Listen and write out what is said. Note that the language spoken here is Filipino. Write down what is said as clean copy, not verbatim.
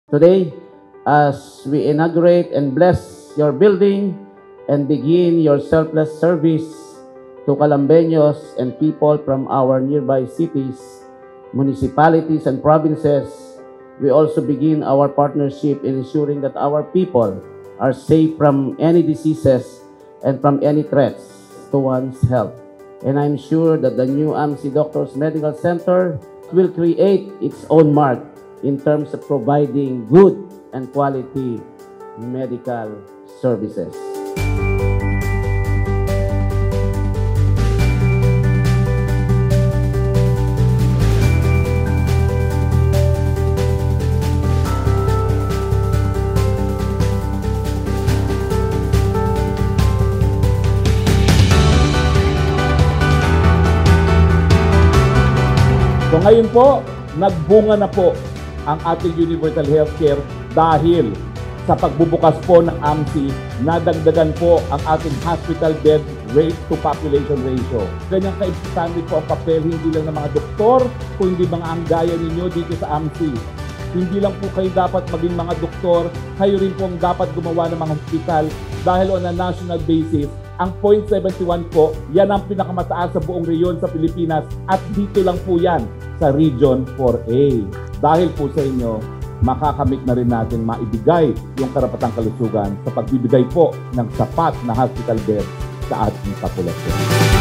Today, as we inaugurate and bless your building and begin your selfless service to Calambeños and people from our nearby cities, municipalities, and provinces, we also begin our partnership in ensuring that our people are safe from any diseases and from any threats to one's health. And I'm sure that the new AMC Doctors Medical Center will create its own mark in terms of providing good and quality medical services. So ngayon po, nagbunga na po ang ating universal healthcare dahil sa pagbubukas po ng AMC, nadagdagan po ang ating hospital bed rate to population ratio. Ganyan ka-importante po ang papel, hindi lang ng mga doktor, kundi mga ang gaya ninyo dito sa AMC. Hindi lang po kayo dapat maging mga doktor, kayo rin po ang dapat gumawa ng mga hospital dahil on a national basis, ang 0.71 po, yan ang pinakamataas sa buong reyon sa Pilipinas at dito lang po yan sa Region 4A. Dahil po sa inyo, makakamit na rin natin maibigay yung karapatang kalusugan sa pagbibigay po ng sapat na hospital bed sa ating populasyon.